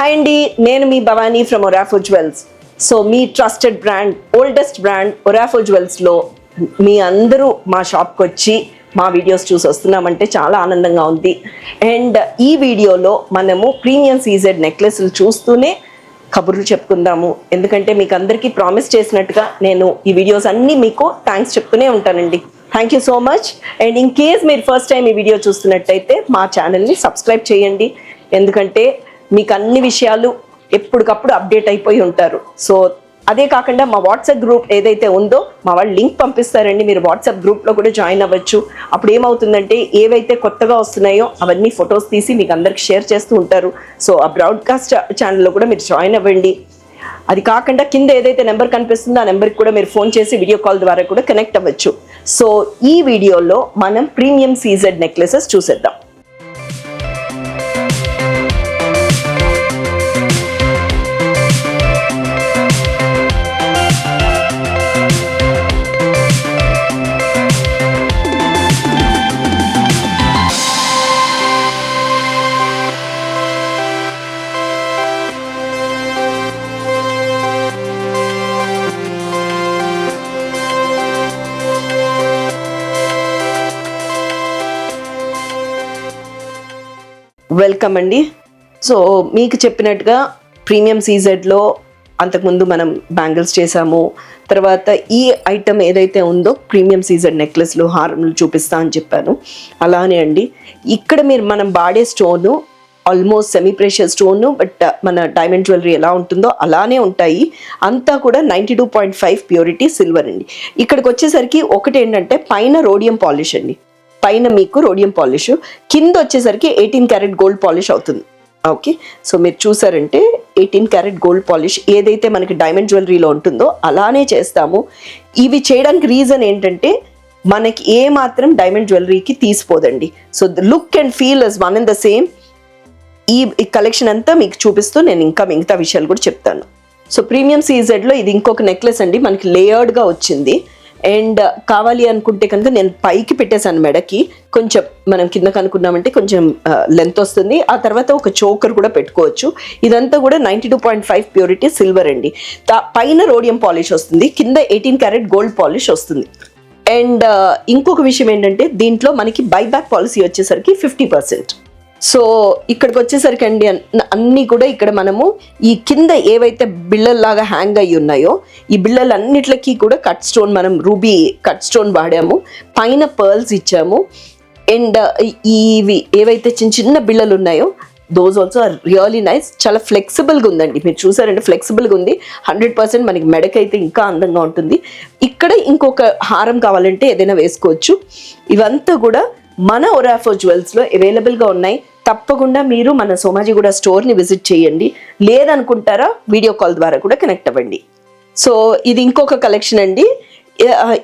Hi అండి, నేను మీ Bhavani from Orafo jewels. So మీ trusted brand, oldest brand Orafo జ్యువెల్స్లో మీ అందరూ మా షాప్కి వచ్చి మా వీడియోస్ చూసి వస్తున్నామంటే చాలా ఆనందంగా ఉంది. అండ్ ఈ వీడియోలో మనము ప్రీమియం సీజెడ్ నెక్లెస్లు చూస్తూనే కబుర్లు చెప్పుకుందాము. ఎందుకంటే మీకు అందరికీ ప్రామిస్ చేసినట్టుగా నేను ఈ వీడియోస్ అన్నీ మీకు థ్యాంక్స్ చెప్తూనే ఉంటానండి. Thank you so much. And in case మీరు ఫస్ట్ టైం ఈ వీడియో చూస్తున్నట్టయితే మా ఛానల్ని సబ్స్క్రైబ్ చేయండి. ఎందుకంటే మీకు అన్ని విషయాలు ఎప్పటికప్పుడు అప్డేట్ అయిపోయి ఉంటారు. సో అదే కాకుండా మా వాట్సాప్ గ్రూప్ ఏదైతే ఉందో మా వాళ్ళు లింక్ పంపిస్తారండి. మీరు వాట్సాప్ గ్రూప్లో కూడా జాయిన్ అవ్వచ్చు. అప్పుడు ఏమవుతుందంటే ఏవైతే కొత్తగా వస్తున్నాయో అవన్నీ ఫొటోస్ తీసి మీకు అందరికి షేర్ చేస్తూ ఉంటారు. సో ఆ బ్రాడ్కాస్ట్ ఛానల్లో కూడా మీరు జాయిన్ అవ్వండి. అది కాకుండా కింద ఏదైతే నెంబర్ కనిపిస్తుందో ఆ నెంబర్కి కూడా మీరు ఫోన్ చేసి వీడియో కాల్ ద్వారా కూడా కనెక్ట్ అవ్వచ్చు. సో ఈ వీడియోలో మనం ప్రీమియం సీజెడ్ నెక్లెసెస్ చూసేద్దాం. వెల్కమ్ అండి. సో మీకు చెప్పినట్టుగా ప్రీమియం సీజెడ్లో అంతకుముందు మనం బ్యాంగిల్స్ చేసాము. తర్వాత ఈ ఐటమ్ ఏదైతే ఉందో ప్రీమియం సీజెడ్ నెక్లెస్లు, హారములు చూపిస్తా అని చెప్పాను. అలానే అండి ఇక్కడ మనం వాడే stone almost semi precious stone, but మన డైమండ్ జ్యువెలరీ ఎలా ఉంటుందో అలానే ఉంటాయి. అంతా కూడా 92.5 ప్యూరిటీ సిల్వర్ అండి. ఇక్కడికి వచ్చేసరికి ఒకటి ఏంటంటే పైన రోడియం పాలిష్ అండి. పైన మీకు రోడియం పాలిష్, కింద వచ్చేసరికి 18 క్యారెట్ గోల్డ్ పాలిష్ అవుతుంది. ఓకే, సో మీరు చూసారంటే 18 క్యారెట్ గోల్డ్ పాలిష్ ఏదైతే మనకి డైమండ్ జ్యువెలరీలో ఉంటుందో అలానే చేస్తాము. ఇవి చేయడానికి రీజన్ ఏంటంటే మనకి ఏ మాత్రం డైమండ్ జ్యువెలరీకి తీసిపోదండి. So the look and feel is one and the same. ఈ కలెక్షన్ అంతా మీకు చూపిస్తూ నేను ఇంకా మిగతా విషయాలు కూడా చెప్తాను. సో ప్రీమియం సీజెడ్లో ఇది ఇంకొక నెక్లెస్ అండి, మనకి లేయర్డ్గా వచ్చింది. అండ్ కావాలి అనుకుంటే కనుక నేను పైకి పెట్టేశాను మెడకి. కొంచెం మనం కిందకి అనుకున్నామంటే కొంచెం లెంత్ వస్తుంది. ఆ తర్వాత ఒక చోకర్ కూడా పెట్టుకోవచ్చు. ఇదంతా కూడా 92.5 ప్యూరిటీ సిల్వర్ అండి. పైన రోడియం పాలిష్ వస్తుంది, కింద 18 క్యారెట్ గోల్డ్ పాలిష్ వస్తుంది. అండ్ ఇంకొక విషయం ఏంటంటే దీంట్లో మనకి బైబ్యాక్ పాలసీ వచ్చేసరికి 50%. సో ఇక్కడికి వచ్చేసరికి అండి అన్నీ కూడా ఇక్కడ మనము ఈ కింద ఏవైతే బిళ్ళల్లాగా హ్యాంగ్ అయ్యి ఉన్నాయో ఈ బిళ్ళలన్నిటికీ కూడా కట్ స్టోన్, మనం రూబీ కట్ స్టోన్ వాడాము. పైన పర్ల్స్ ఇచ్చాము. అండ్ ఇవి ఏవైతే చిన్న చిన్న బిళ్ళలు ఉన్నాయో those also are really nice. చాలా ఫ్లెక్సిబుల్గా ఉందండి. మీరు చూసారంటే ఫ్లెక్సిబుల్గా ఉంది. 100% మనకి మెడకైతే ఇంకా అందంగా ఉంటుంది. ఇక్కడ ఇంకొక హారం కావాలంటే ఏదైనా వేసుకోవచ్చు. ఇవంతా కూడా మన ఒరాఫో జ్యువెల్స్లో అవైలబుల్గా ఉన్నాయి. తప్పకుండా మీరు మన సోమాజిగూడ స్టోర్ని విజిట్ చేయండి. లేదనుకుంటారా వీడియో కాల్ ద్వారా కూడా కనెక్ట్ అవ్వండి. సో ఇది ఇంకొక కలెక్షన్ అండి.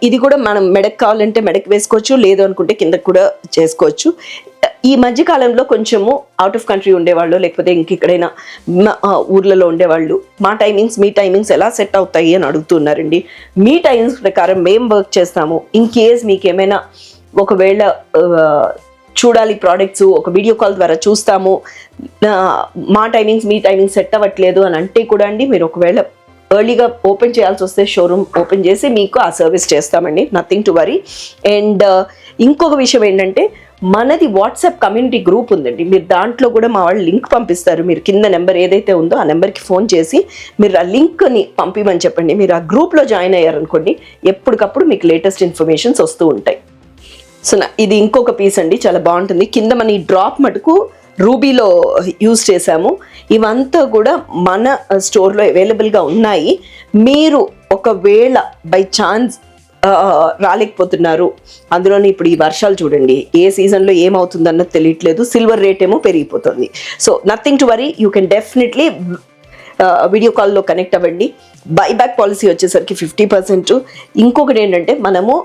ఇది కూడా మనం మెడక్ కావాలంటే మెడక్ వేసుకోవచ్చు, లేదు అనుకుంటే కిందకు కూడా చేసుకోవచ్చు. ఈ మధ్యకాలంలో కొంచెము అవుట్ ఆఫ్ కంట్రీ ఉండేవాళ్ళు, లేకపోతే ఇంకెక్కడైనా ఊర్లలో ఉండేవాళ్ళు మా టైమింగ్స్ మీ టైమింగ్స్ ఎలా సెట్ అవుతాయి అని అడుగుతున్నారండి. మీ టైమింగ్స్ ప్రకారం మేము వర్క్ చేస్తాము. ఇన్ కేస్ మీకు ఏమైనా ఒకవేళ చూడాలి ప్రోడక్ట్స్, ఒక వీడియో కాల్ ద్వారా చూస్తాము, మా టైమింగ్స్ మీ టైమింగ్స్ సెట్ అవ్వట్లేదు అని అంటే కూడా అండి మీరు ఒకవేళ ఎర్లీగా ఓపెన్ చేయాల్సి వస్తే షోరూమ్ ఓపెన్ చేసి మీకు ఆ సర్వీస్ చేస్తామండి. Nothing to worry. అండ్ ఇంకొక విషయం ఏంటంటే మనది వాట్సాప్ కమ్యూనిటీ గ్రూప్ ఉందండి. మీరు దాంట్లో కూడా మా వాళ్ళు లింక్ పంపిస్తారు. మీరు కింద నెంబర్ ఏదైతే ఉందో ఆ నెంబర్కి ఫోన్ చేసి మీరు ఆ లింక్ని పంపిమని చెప్పండి. మీరు ఆ గ్రూప్లో జాయిన్ అయ్యారనుకోండి ఎప్పటికప్పుడు మీకు లేటెస్ట్ ఇన్ఫర్మేషన్స్ వస్తూ ఉంటాయి. సో ఇది ఇంకొక పీస్ అండి, చాలా బాగుంటుంది. కింద మన ఈ డ్రాప్ మటుకు రూబీలో యూజ్ చేసాము. ఇవంతా కూడా మన స్టోర్లో అవైలబుల్గా ఉన్నాయి. మీరు ఒకవేళ బై ఛాన్స్ రాలేకపోతున్నారు, అందులోని ఇప్పుడు ఈ వర్షాలు చూడండి, ఏ సీజన్లో ఏమవుతుందన్నది తెలియట్లేదు. సిల్వర్ రేట్ ఏమో పెరిగిపోతుంది. So nothing to worry, you can definitely video కాల్లో కనెక్ట్ అవ్వండి. బైబ్యాక్ పాలసీ వచ్చేసరికి 50%. ఇంకొకటి ఏంటంటే మనము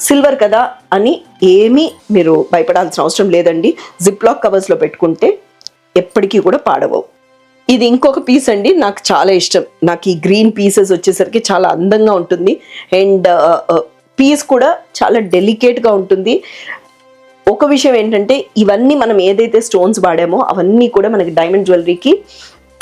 సిల్వర్ కదా అని ఏమీ మీరు భయపడాల్సిన అవసరం లేదండి. జిప్లాక్ కవర్స్లో పెట్టుకుంటే ఎప్పటికీ కూడా పాడవవు. ఇది ఇంకొక పీస్ అండి, నాకు చాలా ఇష్టం. నాకు ఈ గ్రీన్ పీసెస్ వచ్చేసరికి చాలా అందంగా ఉంటుంది. అండ్ పీస్ కూడా చాలా డెలికేట్గా ఉంటుంది. ఒక విషయం ఏంటంటే ఇవన్నీ మనం ఏదైతే స్టోన్స్ వాడామో అవన్నీ కూడా మనకి డైమండ్ జ్యువెలరీకి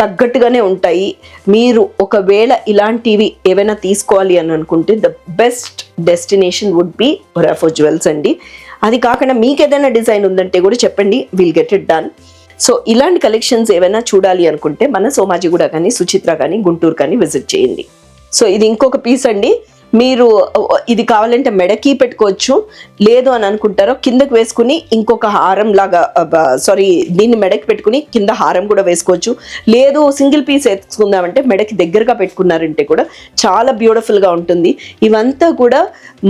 తగ్గట్టుగానే ఉంటాయి. మీరు ఒకవేళ ఇలాంటివి ఏవైనా తీసుకోవాలి అని అనుకుంటే the best destination would be Orafo Jewels అండి. అది కాకుండా మీకు ఏదైనా డిజైన్ ఉందంటే కూడా చెప్పండి, will get it done. So ఇలాంటి కలెక్షన్స్ ఏమైనా చూడాలి అనుకుంటే మన సోమాజిగూడ కానీ, సుచిత్ర కానీ, గుంటూరు కానీ విజిట్ చేయండి. సో ఇది ఇంకొక పీస్ అండి. మీరు ఇది కావాలంటే మెడకి పెట్టుకోవచ్చు, లేదు అని అనుకుంటారో కిందకు వేసుకుని ఇంకొక హారం లాగా, సారీ దీన్ని మెడకి పెట్టుకుని కింద హారం కూడా వేసుకోవచ్చు. లేదు సింగిల్ పీస్ వేసుకుందామంటే మెడకి దగ్గరగా పెట్టుకున్నారంటే కూడా చాలా బ్యూటిఫుల్గా ఉంటుంది. ఇవంతా కూడా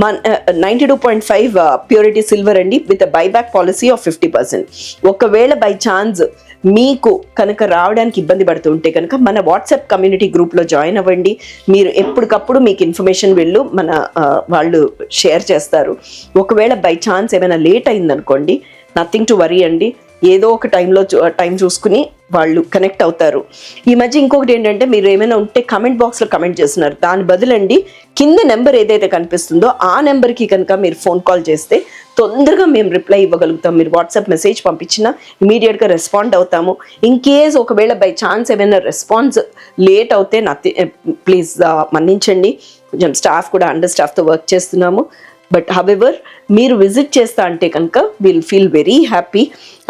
92.5 ప్యూరిటీ సిల్వర్ అండి, విత్ బైబ్యాక్ పాలసీ ఆఫ్ 50%. ఒకవేళ బై ఛాన్స్ మీకు కనుక రావడానికి ఇబ్బంది పడుతుంటే కనుక మన వాట్సాప్ కమ్యూనిటీ గ్రూప్లో జాయిన్ అవ్వండి. మీరు ఎప్పటికప్పుడు మీకు ఇన్ఫర్మేషన్ మన వాళ్ళు షేర్ చేస్తారు. ఒకవేళ బై ఛాన్స్ ఏమైనా లేట్ అయిందనుకోండి, నథింగ్ టు వరీ అండి. ఏదో ఒక టైం చూసుకుని వాళ్ళు కనెక్ట్ అవుతారు. ఈ మధ్య ఇంకొకటి ఏంటంటే, మీరు ఏమైనా ఉంటే కమెంట్ బాక్స్లో కమెంట్ చేస్తున్నారు, దాని బదులండి కింద నెంబర్ ఏదైతే కనిపిస్తుందో ఆ నెంబర్కి కనుక మీరు ఫోన్ కాల్ చేస్తే తొందరగా మేము రిప్లై ఇవ్వగలుగుతాం. మీరు వాట్సాప్ మెసేజ్ పంపించినా ఇమీడియట్గా రెస్పాండ్ అవుతాము. ఇన్ కేస్ ఒకవేళ బై ఛాన్స్ ఏమైనా రెస్పాన్స్ లేట్ అవుతే ప్లీజ్ మన్నించండి. కొంచెం స్టాఫ్ కూడా అండర్ స్టాఫ్తో వర్క్ చేస్తున్నాము. బట్ హవెవర్ మీరు విజిట్ చేస్తా అంటే కనుక విల్ ఫీల్ వెరీ హ్యాపీ.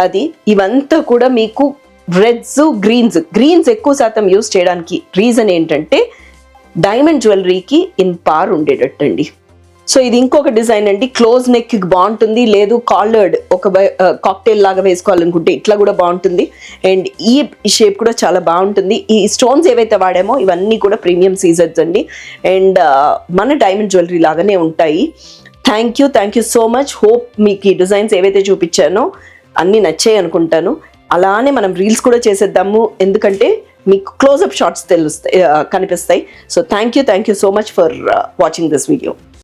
అది ఇవంతా కూడా మీకు రెడ్స్, గ్రీన్స్ ఎక్కువ శాతం యూస్ చేయడానికి రీజన్ ఏంటంటే డైమండ్ జ్యువెలరీకి ఇన్ పార్ ఉండేటట్టండి. సో ఇది ఇంకొక డిజైన్ అండి, క్లోజ్ నెక్ బాగుంటుంది, లేదు కాలర్డ్ ఒక కాక్టైల్ లాగా వేసుకోవాలనుకుంటే ఇట్లా కూడా బాగుంటుంది. అండ్ ఈ షేప్ కూడా చాలా బాగుంటుంది. ఈ స్టోన్స్ ఏవైతే వాడామో ఇవన్నీ కూడా ప్రీమియం సీజర్స్ అండి, అండ్ మన డైమండ్ జ్యువెలరీ లాగానే ఉంటాయి. Thank you so much. Hope మీకు ఈ డిజైన్స్ ఏవైతే చూపించానో అన్నీ నచ్చాయి అనుకుంటాను. అలానే మనం రీల్స్ కూడా చేసేద్దాము, ఎందుకంటే మీకు క్లోజప్ షాట్స్ కనిపిస్తాయి. So thank you so much for watching this video.